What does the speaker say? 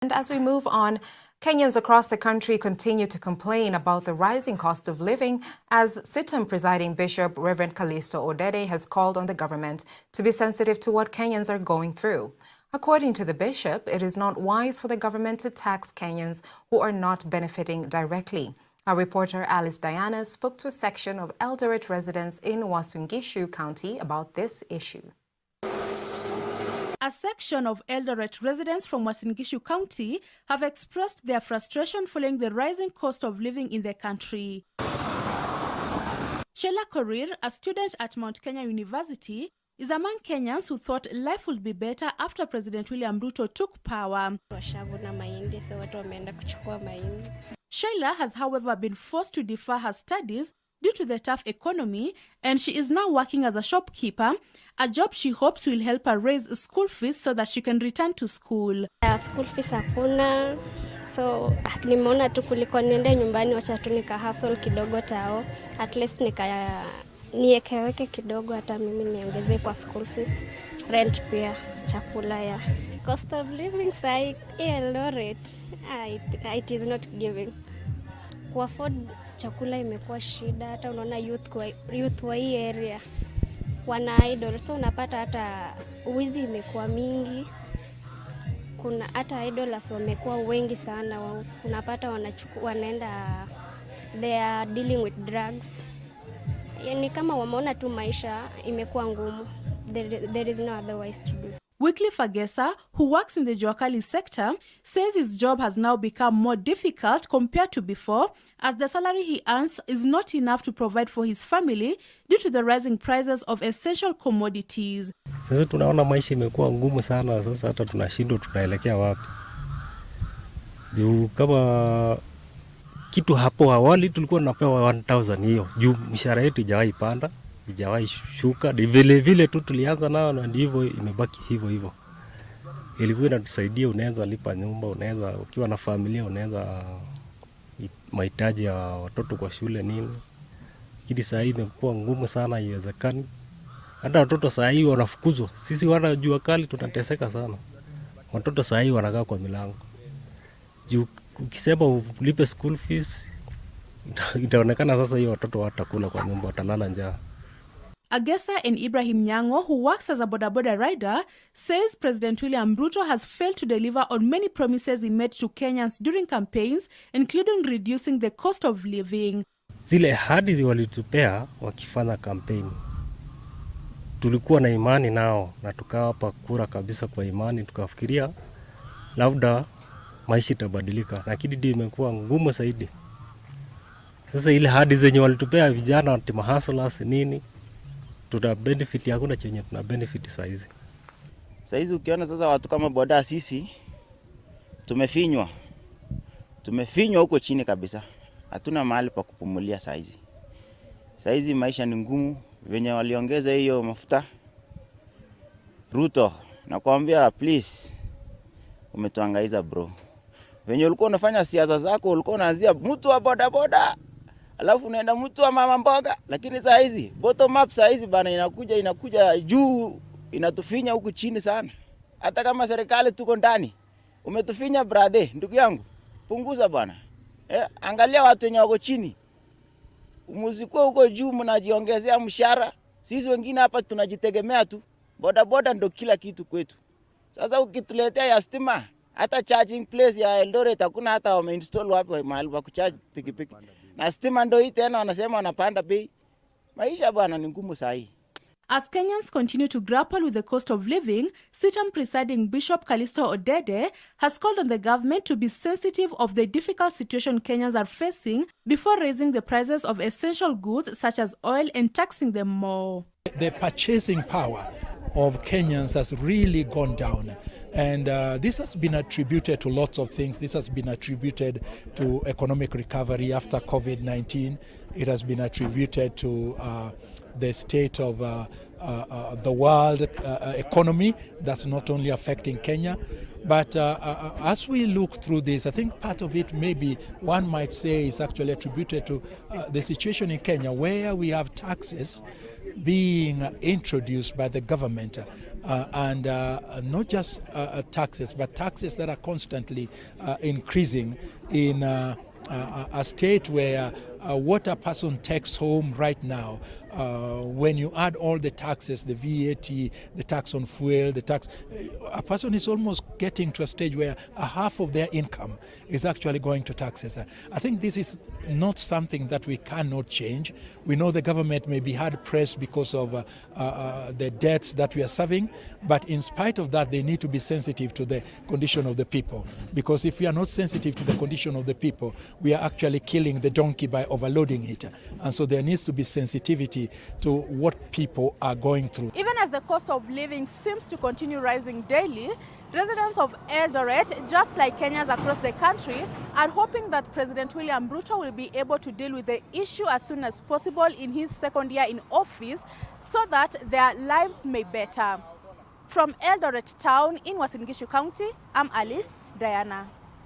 And as we move on, Kenyans across the country continue to complain about the rising cost of living as CITAM presiding Bishop Reverend Callisto Odede has called on the government to be sensitive to what Kenyans are going through. According to the bishop, it is not wise for the government to tax Kenyans who are not benefiting directly. Our reporter Alice Diana spoke to a section of Eldoret residents in Uasin Gishu County about this issue. A section of Eldoret residents from Uasin Gishu County have expressed their frustration following the rising cost of living in the country. Sheila Korir, a student at Mount Kenya University, is among Kenyans who thought life would be better after President William Ruto took power. Sheila has, however, been forced to defer her studies due to the tough economy, and she is now working as a shopkeeper, a job she hopes will help her raise school fees so that she can return to school. School fees hakuna, so nimeona tu kuliko niende nyumbani wacha tu nika hustle kidogo tao, at least niekeweke kidogo hata mimi niongezee kwa school fees, rent pia, chakula ya. Cost of living sai Eldoret, it is not giving. Ku afford chakula imekuwa shida, hata unaona youth wa hii area wana idol, so unapata hata wizi imekuwa mingi. Kuna hata idolers wamekuwa wengi sana, unapata wanaenda, they are dealing with drugs. Yani kama wameona tu maisha imekuwa ngumu, there is no otherwise to do. Wycliffe Agesa, who works in the Juakali sector, says his job has now become more difficult compared to before, as the salary he earns is not enough to provide for his family due to the rising prices of essential commodities. Sasa tunaona maisha imekuwa ngumu sana, sasa hata tunashindwa tunaelekea wapi. Juu kama kitu hapo awali tulikuwa tunapewa 1000 hiyo, juu mshahara yetu haijawahi panda, haijawahi shuka, vile vile tu tulianza nao na ndivyo imebaki hivyo. Ilikuwa inatusaidia, unaweza lipa nyumba, unaweza ukiwa na familia unaweza mahitaji ya watoto kwa shule nini. Lakini sasa hivi imekuwa ngumu sana, haiwezekani. Hata watoto sasa hivi wanafukuzwa. Sisi wana jua kali tunateseka sana. Watoto sasa hivi wanakaa kwa milango. Juu ukisema ulipe school fees, itaonekana sasa hiyo watoto watakula kwa nyumba, watalala njaa. Agesa and Ibrahim Nyango, who works as a boda rider, says President William Ruto has failed to deliver on many promises he made to Kenyans during campaigns, including reducing the cost of living. Zile ahadi walitupea wakifanya campaign, tulikuwa na imani nao na tukawapa kura kabisa kwa imani, tukafikiria labda maisha itabadilika, lakini ndio imekuwa ngumu zaidi. Sasa ile ahadi zenye walitupea vijana ati hustlers nini, tuna benefit, hakuna chenye tuna benefit saizi. Saizi ukiona sasa watu kama boda sisi tumefinywa huko chini kabisa, hatuna mahali pa kupumulia saizi. Saizi maisha ni ngumu, venye waliongeza hiyo mafuta Ruto, nakwambia please, umetuangaiza bro. Venye ulikuwa unafanya siasa zako, ulikuwa unaanzia mtu wa boda, alafu unaenda mtu wa mama mboga, lakini saa hizi bottom up saa hizi bana inakuja juu, inatufinya huku chini sana. Hata kama serikali tuko ndani, umetufinya brother, ndugu yangu, punguza bana. Angalia watu wenye wako chini. Muzikuwa huko juu mnajiongezea mshahara. Sisi wengine hapa tunajitegemea tu. Boda ndo kila kitu kwetu. Sasa ukituletea ya stima, hata charging place ya Eldoret hakuna, hata wameinstall wapi mahali pa kucharge pikipiki. Na stima ndo hii tena wanasema wanapanda bei. Maisha bwana ni ngumu sahi. As Kenyans continue to grapple with the cost of living, CITAM presiding Bishop Callisto Odede has called on the government to be sensitive of the difficult situation Kenyans are facing before raising the prices of essential goods such as oil and taxing them more. The purchasing power of Kenyans has really gone down. And this has been attributed to lots of things. This has been attributed to economic recovery after COVID-19. It has been attributed to the state of the world economy that's not only affecting Kenya. But as we look through this, I think part of it maybe one might say is actually attributed to the situation in Kenya where we have taxes being introduced by the government and not just taxes, but taxes that are constantly increasing in a state where what a person takes home right now, when you add all the taxes, the VAT, the tax on fuel, the tax, a person is almost getting to a stage where a half of their income is actually going to taxes. I think this is not something that we cannot change. We know the government may be hard pressed because of the debts that we are serving, but in spite of that, they need to be sensitive to the condition of the people. Because if we are not sensitive to the condition of the people, we are actually killing the donkey by overloading it. And so there needs to be sensitivity to what people are going through. Even as the cost of living seems to continue rising daily, residents of Eldoret, just like Kenyans across the country, are hoping that President William Ruto will be able to deal with the issue as soon as possible in his second year in office so that their lives may better. From Eldoret town in Uasin Gishu County, I'm Alice Diana.